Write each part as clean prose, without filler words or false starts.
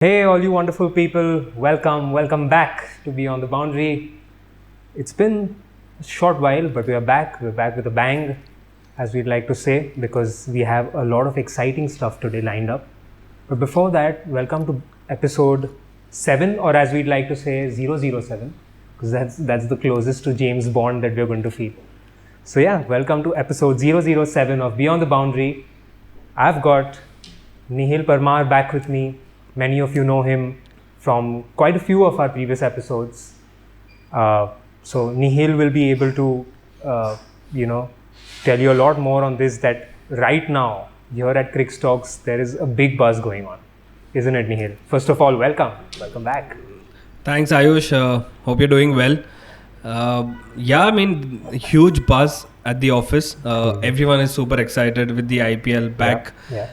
Hey, all you wonderful people, welcome back to Beyond the Boundary. It's been a short while, but we are back. We're back with a bang, as we'd like to say, because we have a lot of exciting stuff today lined up. But before that, welcome to episode 7, or as we'd like to say, 007, because that's the closest to James Bond that we're going to feel. So, yeah, welcome to episode 007 of Beyond the Boundary. I've got Nihil Parmar back with me. Many of you know him from quite a few of our previous episodes. So Nihil will be able to, tell you a lot more on this. That right now here at Cricks Talks there is a big buzz going on, isn't it, Nihil? First of all, welcome back. Thanks, Ayush. Hope you're doing well. Huge buzz at the office. Everyone is super excited with the IPL back. Yeah.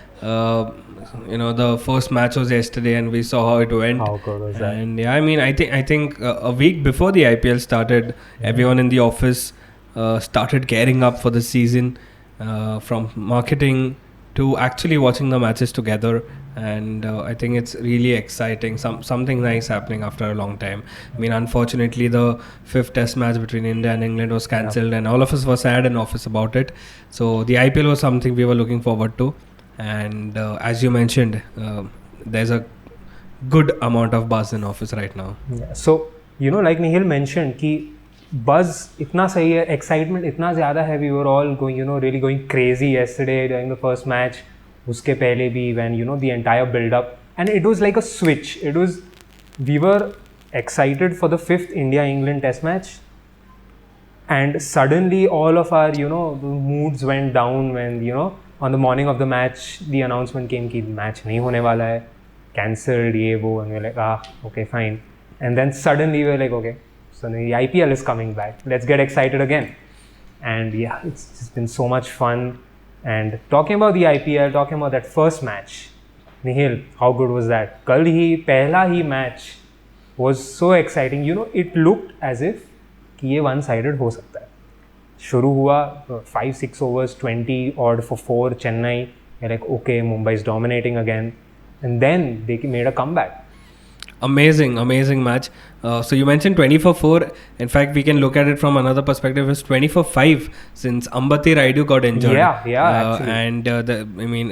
The first match was yesterday, and we saw how it went. How good was that? And I think a week before the IPL started, everyone in the office started gearing up for the season, from marketing to actually watching the matches together. And I think it's really exciting. Something nice happening after a long time. I mean, unfortunately, the fifth Test match between India and England was cancelled, and all of us were sad in office about it. So the IPL was something we were looking forward to. And as you mentioned, there's a good amount of buzz in office right now. Yeah. So like Nihil mentioned, कि buzz इतना सही है, excitement इतना ज़्यादा है. We were all going, really going crazy yesterday during the first match. उसके पहले भी, when the entire build up, and it was like a switch. We were excited for the 5th India-England Test match, and suddenly all of our the moods went down when on the morning of the match the announcement came कि match नहीं होने वाला है, cancelled ये वो, and we're like okay fine, and then suddenly we're like okay, so the IPL is coming back, let's get excited again. And yeah, it's just been so much fun. And talking about the IPL, talking about that first match, Nihil, how good was that? कल ही पहला ही match was so exciting. It looked as if कि ये one sided हो सकता है. शुरू हुआ 5-6 overs, 20 odd for 4 Chennai. You're like, okay, Mumbai is dominating again, and then they made a comeback. Amazing match. So you mentioned 20 for 4. In fact, we can look at it from another perspective. It's 20 for 5 since Ambati Rayudu got injured. Yeah, actually. And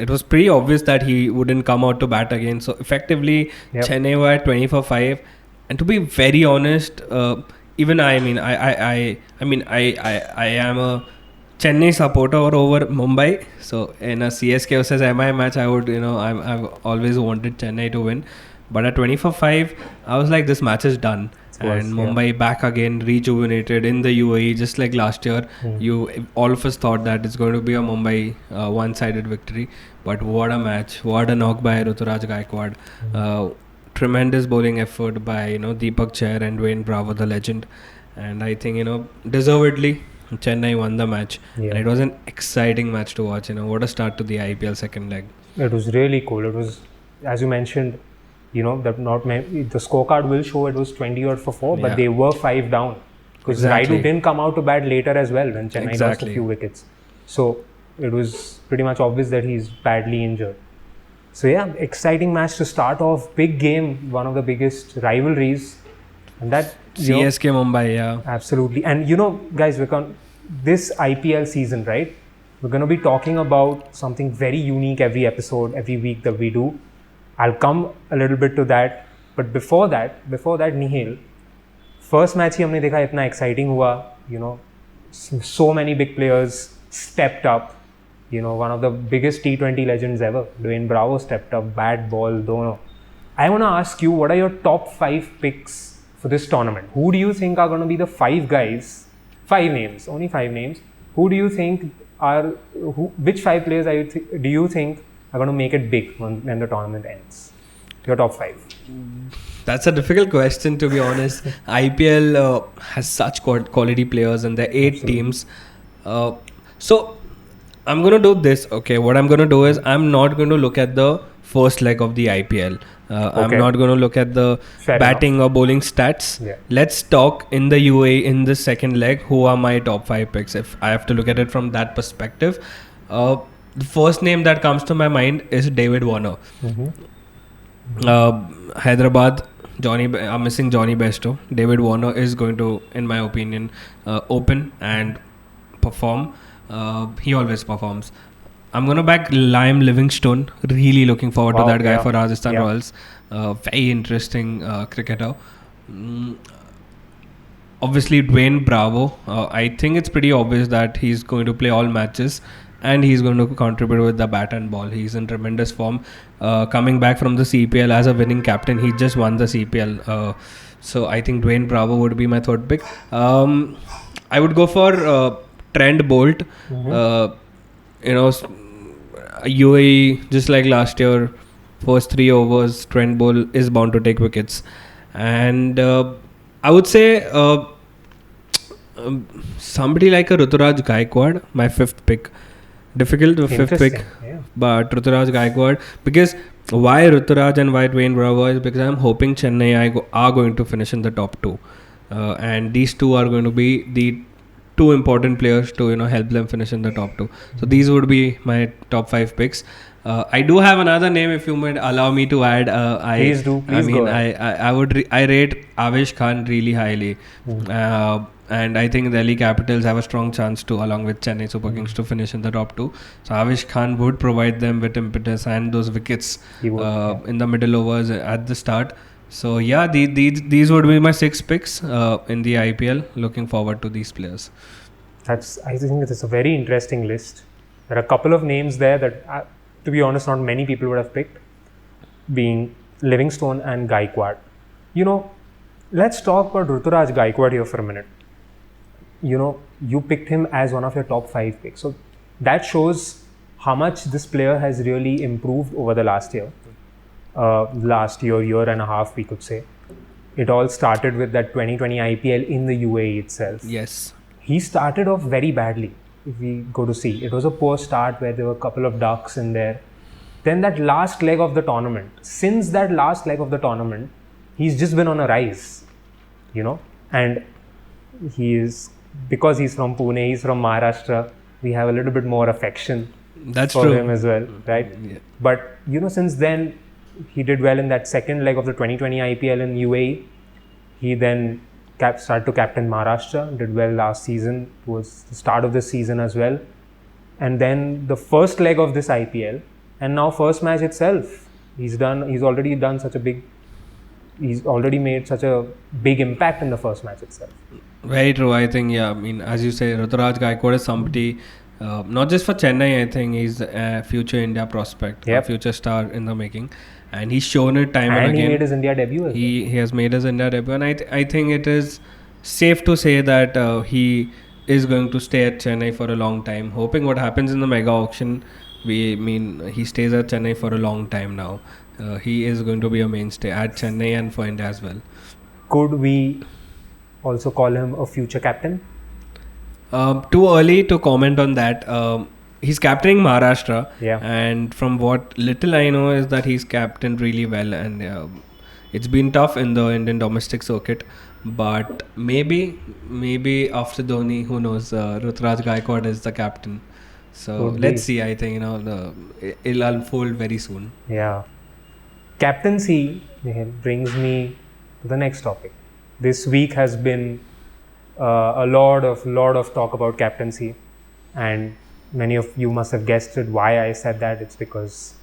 it was pretty obvious that he wouldn't come out to bat again. So effectively, Chennai were at 20 for 5. And to be very honest, even I am a Chennai supporter over Mumbai. So in a CSK versus MI match, I've always wanted Chennai to win. But at 20 for 5, I was like, this match is done. And Mumbai back again, rejuvenated in the UAE, just like last year. All of us thought that it's going to be a Mumbai one-sided victory. But what a match. What a knock by Ruturaj Gaikwad. Tremendous bowling effort by Deepak Chair and Dwayne Bravo, the legend. And I think deservedly Chennai won the match. And it was an exciting match to watch. What a start to the IPL second leg. It was really cool. It was, as you mentioned, the scorecard will show it was 20 odd for 4, but they were 5 down because Rayudu didn't come out to bat later as well when Chennai lost a few wickets. So it was pretty much obvious that he's badly injured. So yeah, exciting match to start off. Big game, one of the biggest rivalries, and that CSK Mumbai, yeah, absolutely. And guys, this IPL season, right? We're going to be talking about something very unique every episode, every week that we do. I'll come a little bit to that, but before that, Nihil, first match ही हमने देखा इतना exciting हुआ. So many big players stepped up. One of the biggest T20 legends ever, Dwayne Bravo stepped up, bat, ball, dono. I want to ask you, what are your top 5 picks for this tournament? Who do you think are going to be the 5 guys? 5 names, only 5 names. Who do you think which 5 players do you think are going to make it big when the tournament ends? Your top 5. That's a difficult question, to be honest. IPL has such quality players, and there are 8 teams. So I'm going to do this. Okay, what I'm going to do is I'm not going to look at the first leg of the IPL. I'm not going to look at the batting or bowling stats. Yeah. Let's talk in the UAE in the second leg. Who are my top 5 picks? If I have to look at it from that perspective, the first name that comes to my mind is David Warner. Hyderabad, I'm missing Johnny Besto. David Warner is going to, in my opinion, open and perform. He always performs. I'm going to back Liam Livingstone. Really looking forward to Wow, that guy yeah. for Rajasthan Yeah. Royals. Very interesting cricketer. Mm, Obviously, Dwayne Bravo. I think it's pretty obvious that he's going to play all matches and he's going to contribute with the bat and ball. He's in tremendous form. Coming back from the CPL as a winning captain, he just won the CPL. So I think Dwayne Bravo would be my third pick. I would go for Trent Bolt. UAE, just like last year, first 3 overs, Trent Bolt is bound to take wickets. And I would say somebody like a Ruturaj Gaikwad, my fifth pick. Difficult fifth pick, Interesting. Yeah. but Ruturaj Gaikwad. Because why Ruturaj and why Dwayne Bravo is because I'm hoping Chennai are going to finish in the top 2. And these two are going to be the 2 important players to help them finish in the top 2. So these would be my top 5 picks. I do have another name if you might allow me to add. Please do. Please go ahead. I rate Avesh Khan really highly. And I think Delhi Capitals have a strong chance to, along with Chennai Super Kings, to finish in the top 2. So Avesh Khan would provide them with impetus and those wickets He would, in the middle overs at the start. So yeah, these would be my 6 picks in the IPL. Looking forward to these players. I think it's a very interesting list. There are a couple of names there that, to be honest, not many people would have picked, being Livingstone and Gaikwad. Let's talk about Ruturaj Gaikwad here for a minute. You picked him as one of your top 5 picks. So that shows how much this player has really improved over the last year. Year and a half, we could say. It all started with that 2020 IPL in the UAE itself. Yes. He started off very badly, if we go to see. It was a poor start where there were a couple of ducks in there. Then that last leg of the tournament, since that last leg of the tournament, he's just been on a rise, and because he's from Pune, he's from Maharashtra, we have a little bit more affection for him as well, right? Yeah. But, since then, he did well in that second leg of the 2020 IPL in UAE. He then started to captain Maharashtra, did well last season, towards the start of the season as well. And then the first leg of this IPL, and now first match itself, he's already made such a big impact in the first match itself. Very true. I think, as you say, Ruturaj Gaikwad is somebody, not just for Chennai, I think he's a future India prospect, a future star in the making. And he's shown it time and again. And he made his India debut as well. He has made his India debut. And I think it is safe to say that he is going to stay at Chennai for a long time. Hoping what happens in the mega auction, he stays at Chennai for a long time now. He is going to be a mainstay at Chennai and for India as well. Could we also call him a future captain? Too early to comment on that. He's captaining Maharashtra, Yeah. and from what little I know is that he's captained really well, and it's been tough in the Indian domestic circuit. But maybe after Dhoni, who knows? Ruturaj Gaikwad is the captain. So let's see. I think it'll unfold very soon. Yeah. Captaincy brings me to the next topic. This week has been a lot of talk about captaincy, and many of you must have guessed it. Why I said that? It's because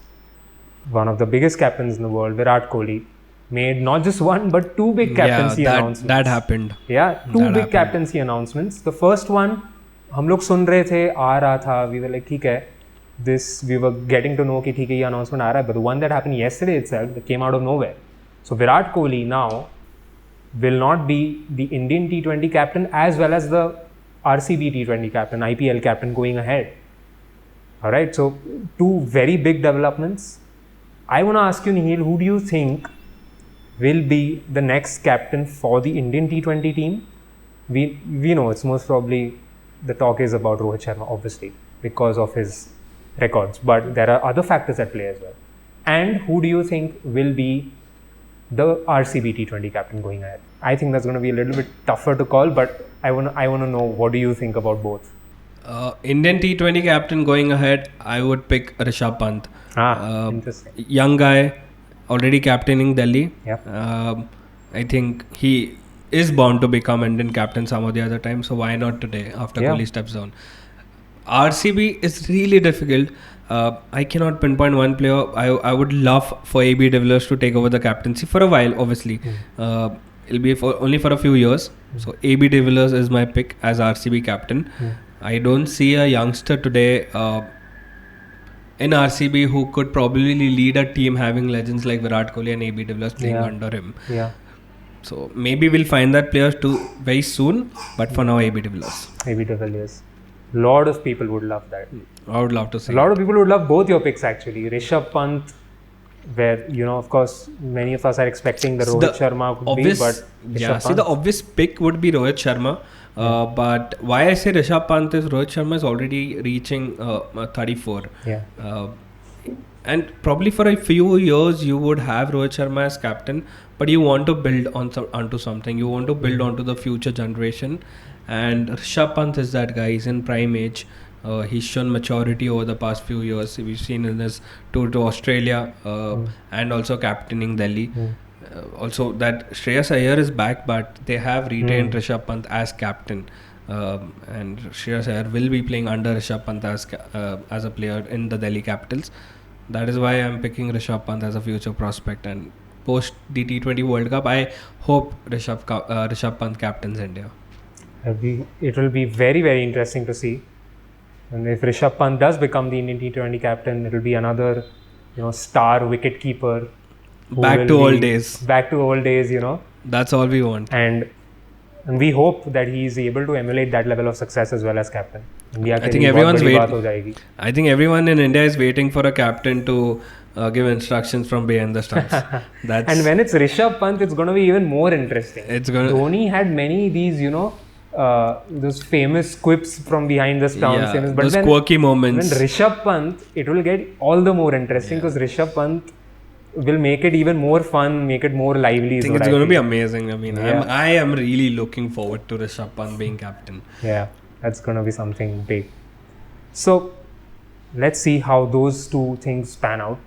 one of the biggest captains in the world, Virat Kohli, made not just one but 2 big captaincy announcements. That happened. Yeah, 2 big captaincy announcements. The first one, हम लोग सुन रहे थे, आ रहा था. We were like, ठीक है. We were getting to know कि ठीक है ये announcement आ रहा है. But the one that happened yesterday itself, that came out of nowhere. So Virat Kohli now will not be the Indian T20 captain as well as the RCB T20 captain, IPL captain going ahead. Alright, so 2 very big developments. I want to ask you, Nihil, who do you think will be the next captain for the Indian T20 team? We know it's most probably, the talk is about Rohit Sharma, obviously, because of his records. But there are other factors at play as well. And who do you think will be the RCB T20 captain going ahead? I think that's going to be a little bit tougher to call, but I want to know, what do you think about both? Indian T20 captain going ahead, I would pick Rishabh Pant. Interesting. Young guy, already captaining Delhi. Yep. I think he is bound to become Indian captain some of the other time. So why not today after Yeah. Kohli steps down? RCB is really difficult. I cannot pinpoint one player. I would love for AB de Villiers to take over the captaincy for a while, obviously. It'll be only for a few years. So AB de Villiers is my pick as RCB captain. I don't see a youngster today in RCB who could probably lead a team having legends like Virat Kohli and AB de Villiers playing under him. Yeah. So maybe we'll find that player too very soon. But for now, AB de Villiers. AB de Villiers. Lot of people would love that. I would love to see. A lot of people would love both your picks actually. Rishabh Pant, where of course many of us are expecting the Rohit Sharma could be, but Rishabh Pant. The obvious pick would be Rohit Sharma. But why I say Rishabh Pant is Rohit Sharma is already reaching 34. Yeah. And probably for a few years you would have Rohit Sharma as captain, but you want to build onto something. You want to build onto the future generation. And Rishabh Pant is that guy. He's in prime age. He's shown maturity over the past few years. We've seen in his tour to Australia and also captaining Delhi. Also, that Shreyas Iyer is back, but they have retained Rishabh Pant as captain. And Shreyas Iyer will be playing under Rishabh Pant as a player in the Delhi Capitals. That is why I'm picking Rishabh Pant as a future prospect. And post the T20 World Cup, I hope Rishabh Pant captains India. It will be very, very interesting to see. And if Rishabh Pant does become the Indian T20 captain, it will be another, star wicket keeper. Back to old days. Back to old days, That's all we want. And we hope that he is able to emulate that level of success as well as captain. I think everyone's waiting. I think everyone in India is waiting for a captain to give instructions from behind the stumps. And when it's Rishabh Pant, it's going to be even more interesting. Dhoni had many these, those famous quips from behind the stumps. Yeah, but those quirky moments. When Rishabh Pant, it will get all the more interesting because Rishabh Pant will make it even more fun, make it more lively. I think it's going to be amazing. I mean, I am really looking forward to Rishabh Pant being captain. Yeah, that's going to be something big. So, let's see how those two things pan out.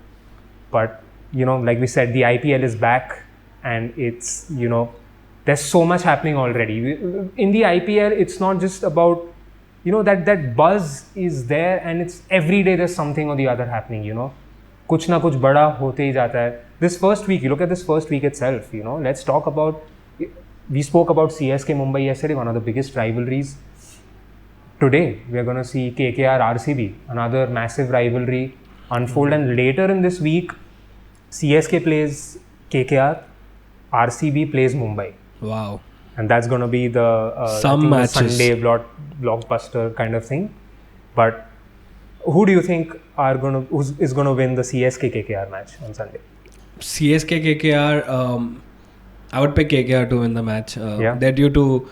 But, like we said, the IPL is back and it's, there's so much happening already. In the IPL, it's not just about, that buzz is there and it's every day there's something or the other happening, कुछ ना कुछ बड़ा होते ही जाता है. This first week, you look at this first week itself, let's talk about, we spoke about CSK Mumbai yesterday, one of the biggest rivalries. Today, we are going to see KKR RCB, another massive rivalry unfold. And later in this week, CSK plays KKR, RCB plays Mumbai. Wow. And that's going to be the Sunday blockbuster kind of thing. But who do you think is going to win the CSK KKR match on Sunday? CSK KKR, I would pick KKR to win the match. They're due to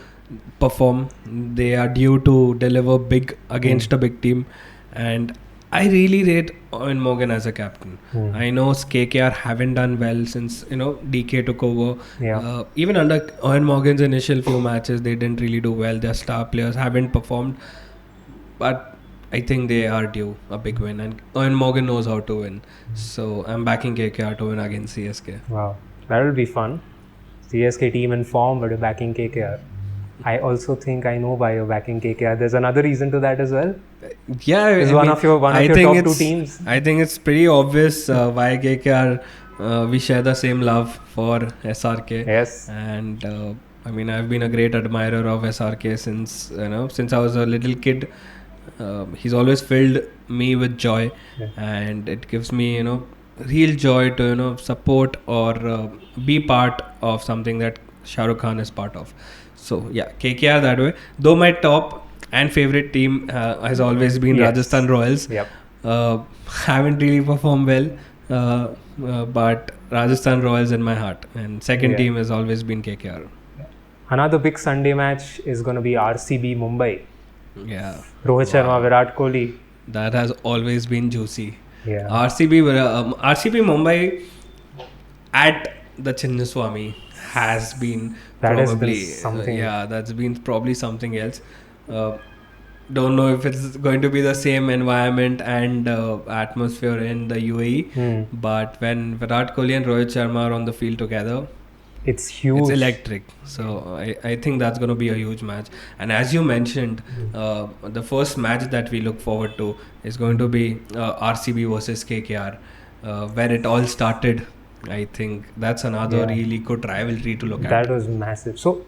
perform. They are due to deliver big against a big team. And I really rate Eoin Morgan as a captain. I know KKR haven't done well since, DK took over. Even under Eoin Morgan's initial few matches, they didn't really do well. Their star players haven't performed. But I think they are due a big win, and Eoin Morgan knows how to win. So I'm backing KKR to win against CSK. Wow, that will be fun. CSK team in form, but you're backing KKR. I also think I know why you're backing KKR. There's another reason to that as well. Yeah, it's one of your top two teams. I think it's pretty obvious why KKR. We share the same love for SRK. Yes. And I've been a great admirer of SRK since I was a little kid. He's always filled me with joy, and it gives me real joy to support or be part of something that Shah Rukh Khan is part of. So yeah, KKR that way. Though my top and favorite team has always been Rajasthan Royals. Haven't really performed well, but Rajasthan Royals in my heart, and second team has always been KKR. Another big Sunday match is going to be RCB Mumbai. Yeah. Rohit Sharma, Virat Kohli. That has always been juicy. Yeah. RCB Mumbai at the Chinnaswamy has been that probably something. That's been probably something else. don't know if it's going to be the same environment and atmosphere in the UAE. But when Virat Kohli and Rohit Sharma are on the field together, It's huge. it's electric. So I think that's going to be a huge match. And as you mentioned, the first match that we look forward to is going to be RCB versus KKR, where it all started. I think that's another Yeah. really good rivalry to look at. That was massive. So,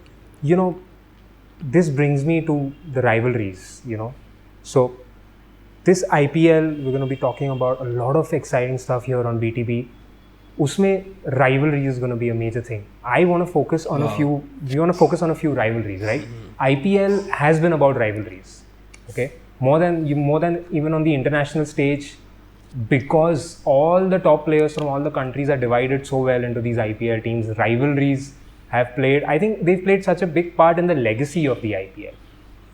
this brings me to the rivalries. So, this IPL, we're going to be talking about a lot of exciting stuff here on BTB. Usme rivalry is going to be a major thing. I want to focus on we want to focus on a few rivalries, right? IPL has been about rivalries, okay? More than even on the international stage, because all the top players from all the countries are divided so well into these IPL teams. Rivalries have played. I think they've played such a big part in the legacy of the IPL.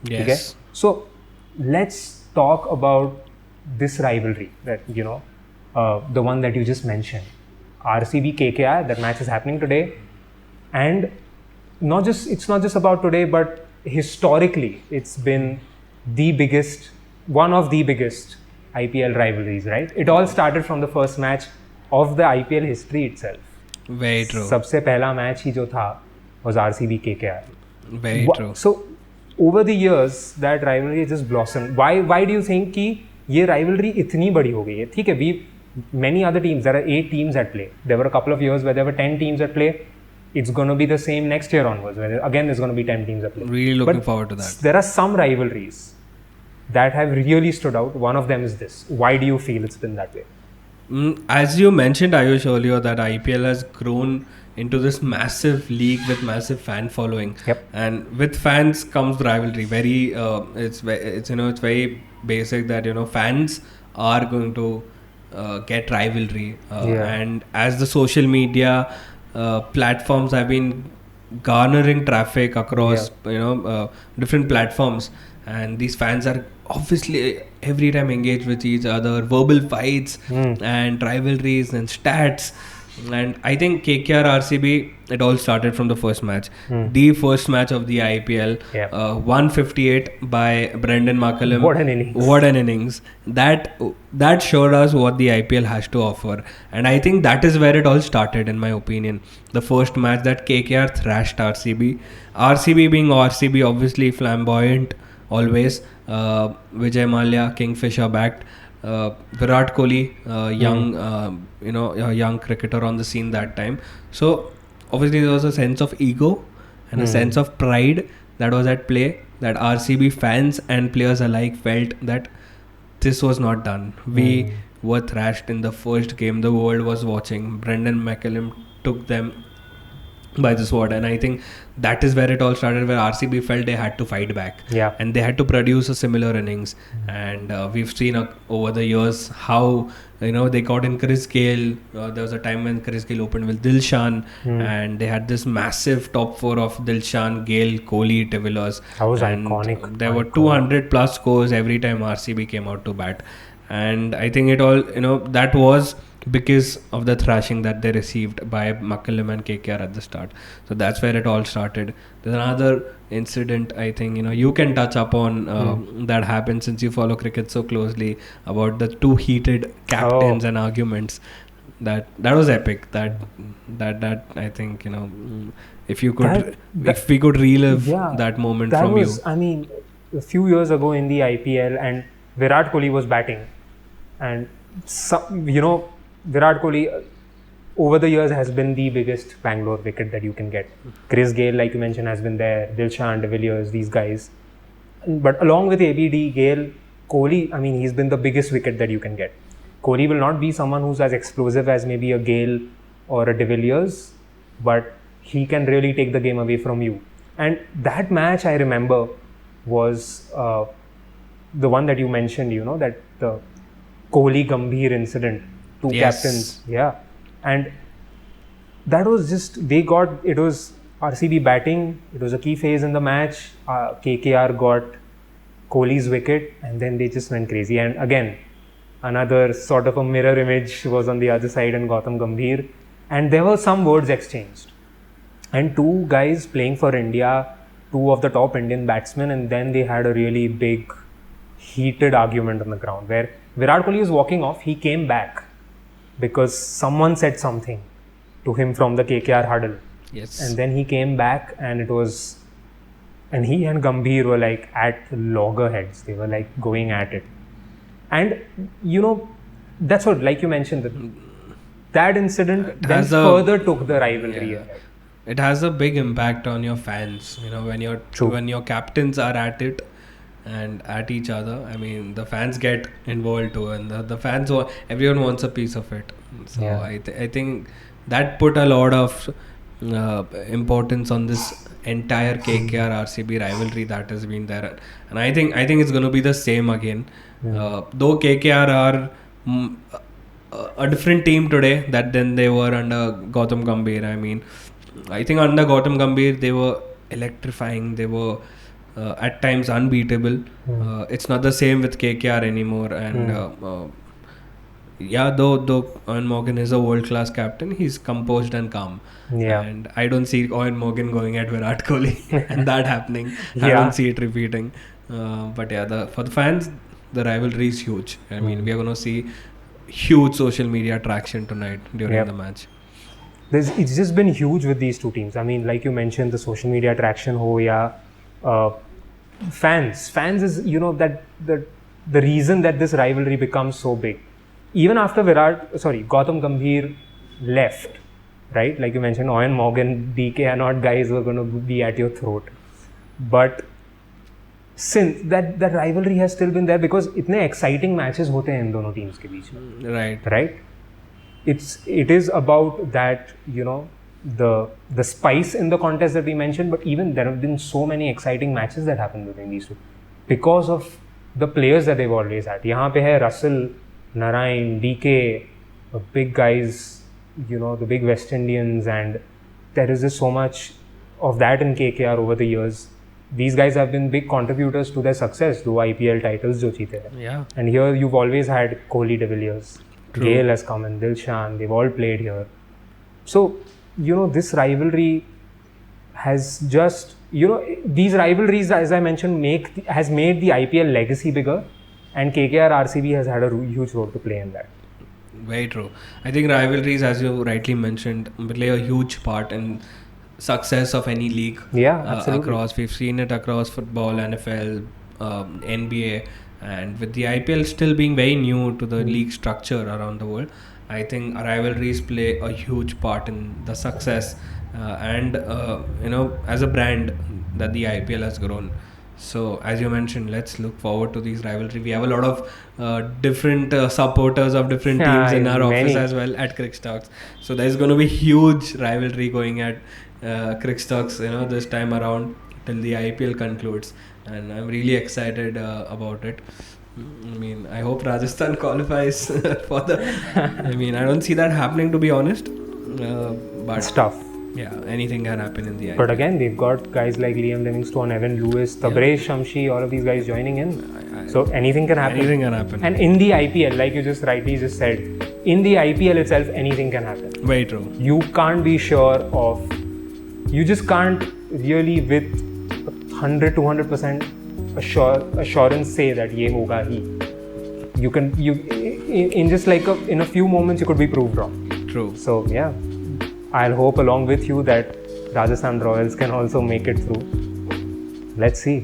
Yes. Okay? So let's talk about this rivalry that the one that you just mentioned, RCB KKR. That match is happening today, and it's not just about today, but historically it's been one of the biggest IPL rivalries, right? It all started from the first match of the IPL history itself. Very true. सबसे पहला match ही जो था was RCB KKR. Very true. So over the years that rivalry just blossomed. Why do you think कि ये rivalry इतनी बड़ी हो गई है? ठीक है, many other teams, there are 8 teams at play. There were a couple of years where there were 10 teams at play. It's going to be the same next year onwards, where again there's going to be 10 teams at play. Really looking forward to that. There are some rivalries that have really stood out. One of them is this. Why do you feel it's been that way? As you mentioned, Ayush, earlier, that IPL has grown into this massive league with massive fan following. Yep. And with fans comes rivalry. It's very basic that fans are going to get rivalry. And as the social media platforms have been garnering traffic across different platforms, and these fans are obviously every time engaged with each other, verbal fights and rivalries and stats. And I think KKR RCB, it all started from the first match. The first match of the IPL, 158 by Brendan McCullum. What an innings. That showed us what the IPL has to offer. And I think that is where it all started, in my opinion. The first match that KKR thrashed RCB. RCB being RCB, obviously flamboyant, always. Vijay Mallya, Kingfisher backed. Virat Kohli, a young cricketer on the scene that time. So obviously there was a sense of ego and a sense of pride that was at play, that RCB fans and players alike felt that this was not done. We were thrashed in the first game. The world was watching. Brendan McCullum took them by the sword, and I think that is where it all started, where RCB felt they had to fight back, and they had to produce a similar innings. And we've seen over the years how they got in Chris Gayle. There was a time when Chris Gayle opened with Dilshan, and they had this massive top 4 of Dilshan, Gayle, Kohli, de Villiers. That was and iconic. There were 200 plus scores every time RCB came out to bat, and I think it all that was because of the thrashing that they received by McCullum and KKR at the start. So that's where it all started. There's another incident, I think you can touch upon that happened, since you follow cricket so closely, about the 2 heated captains and arguments. That was epic. That I think if we could relive that moment that from was, you. I mean, a few years ago in the IPL, and Virat Kohli was batting, and Virat Kohli over the years has been the biggest Bangalore wicket that you can get. Chris Gayle, like you mentioned, has been there. Dilshan, de Villiers, these guys. But along with ABD, Gayle, Kohli, I mean, he's been the biggest wicket that you can get. Kohli will not be someone who's as explosive as maybe a Gayle or a de Villiers, but he can really take the game away from you. And that match, I remember, was the one that you mentioned, that the Kohli Gambhir incident. 2 captains, and that was just, it was RCB batting, it was a key phase in the match, KKR got Kohli's wicket, and then they just went crazy. And again, another sort of a mirror image was on the other side, and Gautam Gambhir, and there were some words exchanged, and 2 guys playing for India, 2 of the top Indian batsmen, and then they had a really big heated argument on the ground where Virat Kohli was walking off. He came back because someone said something to him from the KKR huddle. Yes. And then he came back, and he and Gambhir were like at loggerheads. They were like going at it. And that's what, like you mentioned, that incident then further took the rivalry ahead. It has a big impact on your fans, when your captains are at it and at each other. I mean, the fans get involved too, and the fans, everyone wants a piece of it. So I think that put a lot of importance on this entire KKR RCB rivalry that has been there, and I think it's going to be the same again. Though KKR are a different team today than they were under Gautam Gambhir. I mean, I think under Gautam Gambhir they were electrifying. They were at times unbeatable. It's not the same with KKR anymore. And though Eoin Morgan is a world-class captain, he's composed and calm. Yeah. And I don't see Eoin Morgan going at Virat Kohli and that happening. I don't see it repeating. But for the fans, the rivalry is huge. I mean, we are going to see huge social media traction tonight during the match. It's just been huge with these two teams. I mean, like you mentioned, the social media traction fans is that the reason that this rivalry becomes so big. Even after Gautam Gambhir left, right? Like you mentioned, Eoin Morgan, DK are not guys who are going to be at your throat. But since that rivalry has still been there because itne exciting matches hote hain in dono teams ke beech mein. Right? It is about that, the spice in the contest that we mentioned, but even there have been so many exciting matches that happened between these two because of the players that they've always had. Yahan pe hai Russell, Narayan, DK, the big guys, the big West Indians, and there is just so much of that in KKR over the years. These guys have been big contributors to their success, though IPL titles jo jeete hai. Yeah. And here you've always had Kohli, De Villiers. True. Gale has come in, Dilshan, they've all played here. So, this rivalry has just, these rivalries, as I mentioned, has made the IPL legacy bigger, and KKR RCB has had a huge role to play in that. Very true. I think rivalries, as you rightly mentioned, play a huge part in success of any league. Yeah, absolutely. We've seen it across football, NFL, NBA. And with the IPL still being very new to the league structure around the world, I think rivalries play a huge part in the success and as a brand that the IPL has grown. So as you mentioned, let's look forward to these rivalries. We have a lot of different supporters of different teams in our office as well at Crickstocks. So there's going to be huge rivalry going at Crickstocks, this time around till the IPL concludes. And I'm really excited about it. I mean, I hope Rajasthan qualifies for I don't see that happening, to be honest. But it's tough. Yeah, anything can happen in the IPL. But again, they've got guys like Liam Livingstone, Evan Lewis, Tabraiz Shamshi, all of these guys joining in. So anything can happen. Anything can happen. And in the IPL, like you just rightly just said, in the IPL itself, anything can happen. Very true. You can't be sure of... You just can't really with 100-200% assurance say that ye hoga hi. In just like in a few moments you could be proved wrong. True. So yeah, I'll hope along with you that Rajasthan Royals can also make it through. Let's see.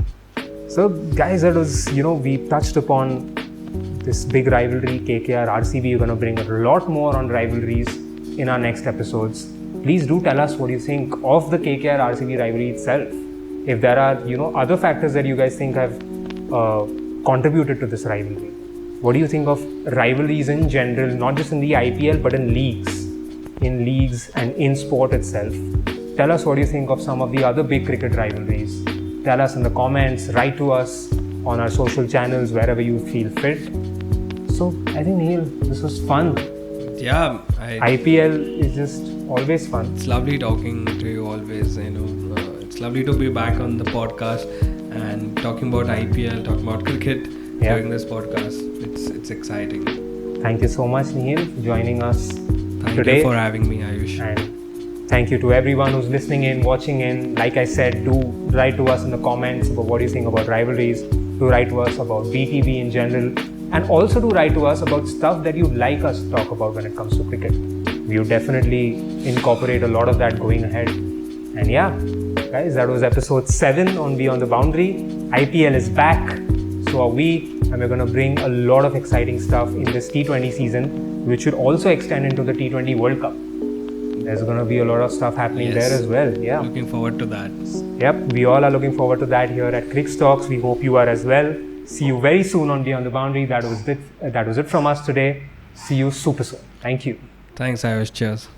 So guys, that was, we touched upon this big rivalry, KKR, RCB. We're going to bring a lot more on rivalries in our next episodes. Please do tell us what you think of the KKR RCB rivalry itself. If there are, other factors that you guys think have contributed to this rivalry. What do you think of rivalries in general, not just in the IPL, but in leagues and in sport itself? Tell us what you think of some of the other big cricket rivalries. Tell us in the comments, write to us on our social channels, wherever you feel fit. So, I think, Nihil, this was fun. Yeah. IPL is just always fun. It's lovely talking to you always, It's lovely to be back on the podcast and talking about IPL, talking about cricket during this podcast. It's exciting. Thank you so much, Nihil, for joining us today. Thank you for having me, Ayush. And thank you to everyone who's listening in, watching in. Like I said, do write to us in the comments about what you think about rivalries. to write to us about BTB in general, and also to write to us about stuff that you'd like us to talk about when it comes to cricket. We would definitely incorporate a lot of that going ahead. And yeah, guys, that was episode 7 on Beyond the Boundary. IPL is back, so are we, and we're going to bring a lot of exciting stuff in this T20 season, which should also extend into the T20 World Cup. There's going to be a lot of stuff happening there as well. Yeah. Looking forward to that. Yep, we all are looking forward to that here at Crick Talks. We hope you are as well. See you very soon on Beyond the Boundary. That was it from us today. See you super soon. Thank you. Thanks, Ayush. Cheers.